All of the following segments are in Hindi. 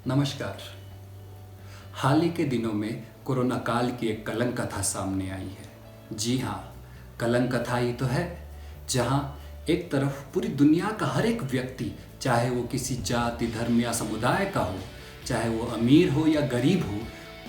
नमस्कार। हाल ही के दिनों में कोरोना काल की एक कलंक कथा सामने आई है। जी हाँ, कलंक कथा ही तो है, जहाँ एक तरफ पूरी दुनिया का हर एक व्यक्ति, चाहे वो किसी जाति, धर्म या समुदाय का हो, चाहे वो अमीर हो या गरीब हो,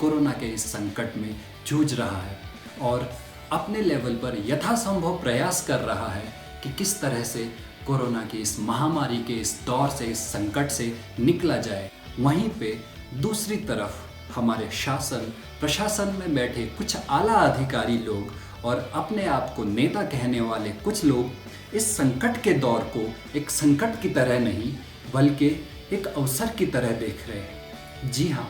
कोरोना के इस संकट में जूझ रहा है और अपने लेवल पर यथासंभव प्रयास कर रहा है कि किस तरह से कोरोना की इस महामारी के इस दौर से, इस संकट से निकला जाए। वहीं पे दूसरी तरफ हमारे शासन प्रशासन में बैठे कुछ आला अधिकारी लोग और अपने आप को नेता कहने वाले कुछ लोग इस संकट के दौर को एक संकट की तरह नहीं बल्कि एक अवसर की तरह देख रहे हैं। जी हाँ,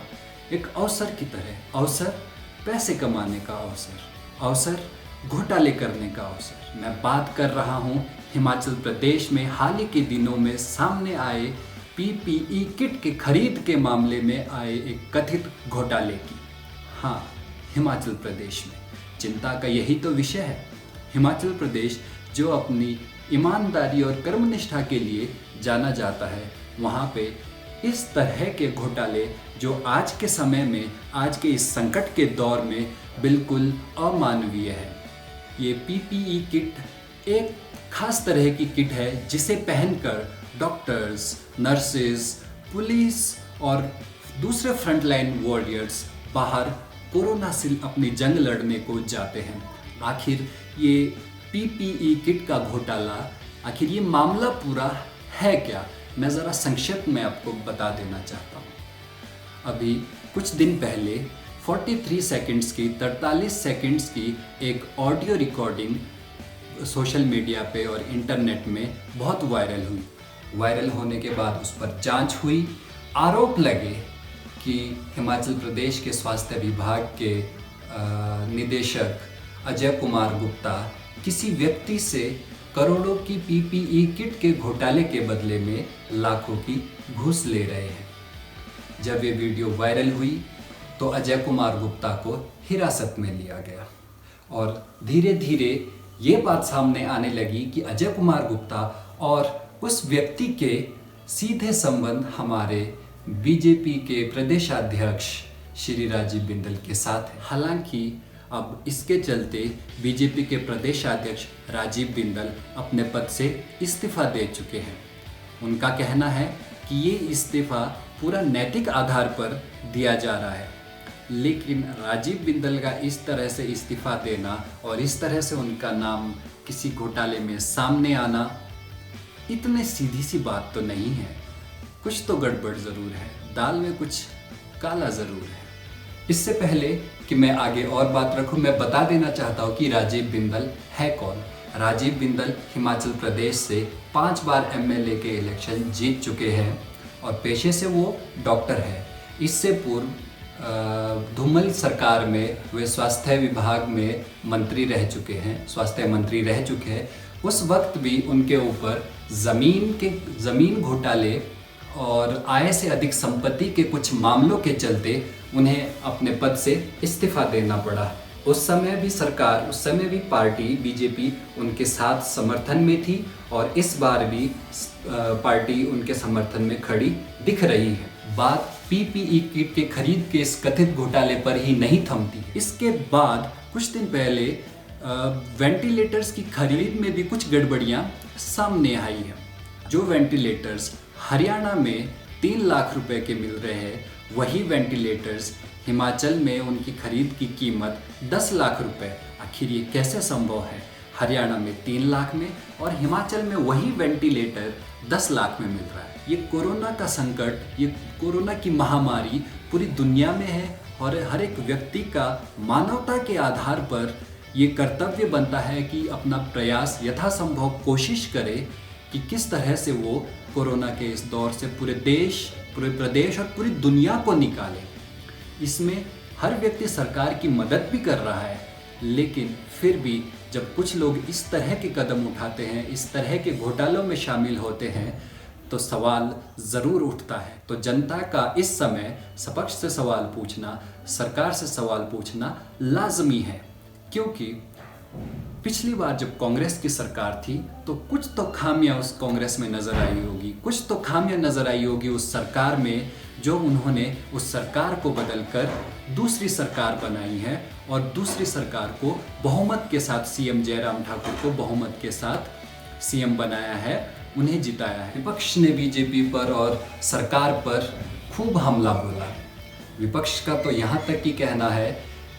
एक अवसर की तरह। अवसर पैसे कमाने का अवसर, अवसर घोटाले करने का अवसर। मैं बात कर रहा हूँ हिमाचल प्रदेश में हाल ही के दिनों में सामने आए पीपीई किट के खरीद के मामले में आए एक कथित घोटाले की। हाँ, हिमाचल प्रदेश में चिंता का यही तो विषय है। हिमाचल प्रदेश जो अपनी ईमानदारी और कर्मनिष्ठा के लिए जाना जाता है, वहाँ पे इस तरह के घोटाले जो आज के समय में, आज के इस संकट के दौर में बिल्कुल अमानवीय है। ये पीपीई किट एक खास तरह की किट है जिसे पहनकर डॉक्टर्स, नर्सेज, पुलिस और दूसरे फ्रंटलाइन वॉरियर्स बाहर कोरोना से अपनी जंग लड़ने को जाते हैं। आखिर ये पीपीई किट का घोटाला, आखिर ये मामला पूरा है क्या, मैं ज़रा संक्षिप्त में आपको बता देना चाहता हूँ। अभी कुछ दिन पहले 43 सेकंड्स की, 43 सेकंड्स की एक ऑडियो रिकॉर्डिंग सोशल मीडिया पे और इंटरनेट में बहुत वायरल हुई। वायरल होने के बाद उस पर जांच हुई। आरोप लगे कि हिमाचल प्रदेश के स्वास्थ्य विभाग के निदेशक अजय कुमार गुप्ता किसी व्यक्ति से करोड़ों की पीपीई किट के घोटाले के बदले में लाखों की घूस ले रहे हैं। जब ये वीडियो वायरल हुई तो अजय कुमार गुप्ता को हिरासत में लिया गया और धीरे धीरे ये बात सामने आने लगी कि अजय कुमार गुप्ता और उस व्यक्ति के सीधे संबंध हमारे बीजेपी के प्रदेशाध्यक्ष श्री राजीव बिंदल के साथ है। हालांकि अब इसके चलते बीजेपी के प्रदेशाध्यक्ष राजीव बिंदल अपने पद से इस्तीफा दे चुके हैं। उनका कहना है कि ये इस्तीफा पूरा नैतिक आधार पर दिया जा रहा है, लेकिन राजीव बिंदल का इस तरह से इस्तीफा देना और इस तरह से उनका नाम किसी घोटाले में सामने आना इतने सीधी सी बात तो नहीं है। कुछ तो गड़बड़ ज़रूर है, दाल में कुछ काला ज़रूर है। इससे पहले कि मैं आगे और बात रखूं, मैं बता देना चाहता हूं कि राजीव बिंदल है कौन। राजीव बिंदल हिमाचल प्रदेश से 5 बार एमएलए के इलेक्शन जीत चुके हैं और पेशे से वो डॉक्टर है। इससे पूर्व धूमल सरकार में वे स्वास्थ्य विभाग में मंत्री रह चुके हैं, स्वास्थ्य मंत्री रह चुके हैं। उस वक्त भी उनके ऊपर ज़मीन घोटाले और आय से अधिक संपत्ति के कुछ मामलों के चलते उन्हें अपने पद से इस्तीफा देना पड़ा। उस समय भी सरकार, उस समय भी पार्टी बीजेपी उनके साथ समर्थन में थी और इस बार भी पार्टी उनके समर्थन में खड़ी दिख रही है। बात पीपीई किट के खरीद के इस कथित घोटाले पर ही नहीं थमती। इसके बाद कुछ दिन पहले वेंटिलेटर्स की खरीद में भी कुछ गड़बड़ियां सामने आई हैं। जो वेंटिलेटर्स हरियाणा में 3 लाख रुपए के मिल रहे हैं, वही वेंटिलेटर्स हिमाचल में उनकी खरीद की कीमत 10 लाख रुपए। आखिर ये कैसे संभव है? हरियाणा में 3 लाख में और हिमाचल में वही वेंटिलेटर 10 लाख में मिल रहा है। ये कोरोना का संकट, ये कोरोना की महामारी पूरी दुनिया में है और हर एक व्यक्ति का मानवता के आधार पर ये कर्तव्य बनता है कि अपना प्रयास यथासंभव कोशिश करे कि किस तरह से वो कोरोना के इस दौर से पूरे देश, पूरे प्रदेश और पूरी दुनिया को निकाले। इसमें हर व्यक्ति सरकार की मदद भी कर रहा है, लेकिन फिर भी जब कुछ लोग इस तरह के कदम उठाते हैं, इस तरह के घोटालों में शामिल होते हैं, तो सवाल ज़रूर उठता है। तो जनता का इस समय सपक्ष से सवाल पूछना, सरकार से सवाल पूछना लाजमी है, क्योंकि पिछली बार जब कांग्रेस की सरकार थी तो कुछ तो खामियां उस कांग्रेस में नज़र आई होगी, कुछ तो खामियां नज़र आई होगी उस सरकार में, जो उन्होंने उस सरकार को बदलकर दूसरी सरकार बनाई है और दूसरी सरकार को बहुमत के साथ सीएम जयराम ठाकुर को बहुमत के साथ सीएम बनाया है, उन्हें जिताया है। विपक्ष ने बीजेपी पर और सरकार पर खूब हमला बोला। विपक्ष का तो यहाँ तक ही कहना है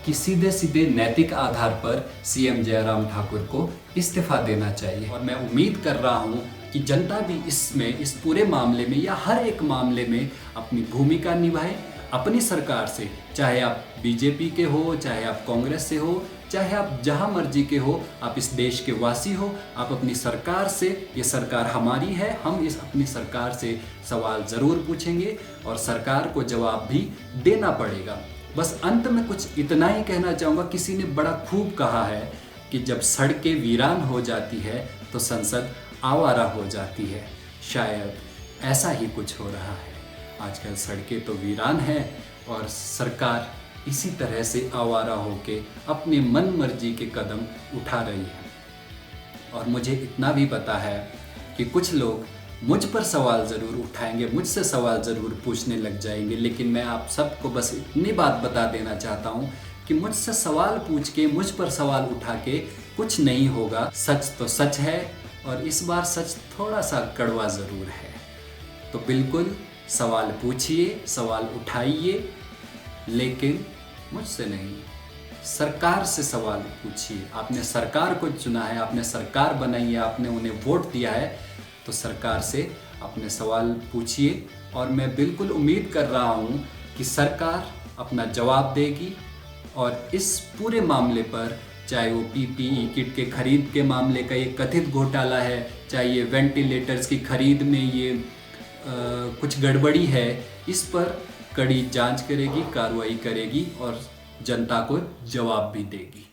कि सीधे सीधे नैतिक आधार पर सीएम जयराम ठाकुर को इस्तीफा देना चाहिए। और मैं उम्मीद कर रहा हूँ कि जनता भी इस पूरे मामले में या हर एक मामले में अपनी भूमिका निभाए अपनी सरकार से, चाहे आप बीजेपी के हो, चाहे आप कांग्रेस से हो, चाहे आप जहां मर्जी के हो, आप इस देश के वासी हो, आप अपनी सरकार से, ये सरकार हमारी है, हम इस अपनी सरकार से सवाल ज़रूर पूछेंगे और सरकार को जवाब भी देना पड़ेगा। बस अंत में कुछ इतना ही कहना चाहूँगा, किसी ने बड़ा खूब कहा है कि जब सड़कें वीरान हो जाती है तो संसद आवारा हो जाती है। शायद ऐसा ही कुछ हो रहा है। आजकल सड़कें तो वीरान हैं और सरकार इसी तरह से आवारा होके अपनी मन मर्जी के कदम उठा रही है। और मुझे इतना भी पता है कि कुछ लोग मुझ पर सवाल ज़रूर उठाएंगे, मुझसे सवाल ज़रूर पूछने लग जाएंगे, लेकिन मैं आप सबको बस इतनी बात बता देना चाहता हूँ कि मुझसे सवाल पूछ के, मुझ पर सवाल उठा के कुछ नहीं होगा। सच तो सच है और इस बार सच थोड़ा सा कड़वा ज़रूर है। तो बिल्कुल सवाल पूछिए, सवाल उठाइए, लेकिन मुझसे नहीं, सरकार से सवाल पूछिए। आपने सरकार को चुना है, आपने सरकार बनाई है, आपने उन्हें वोट दिया है, तो सरकार से अपने सवाल पूछिए। और मैं बिल्कुल उम्मीद कर रहा हूँ कि सरकार अपना जवाब देगी और इस पूरे मामले पर, चाहे वो पीपीई किट के खरीद के मामले का ये कथित घोटाला है, चाहे ये वेंटिलेटर्स की खरीद में ये कुछ गड़बड़ी है, इस पर कड़ी जांच करेगी, कार्रवाई करेगी और जनता को जवाब भी देगी।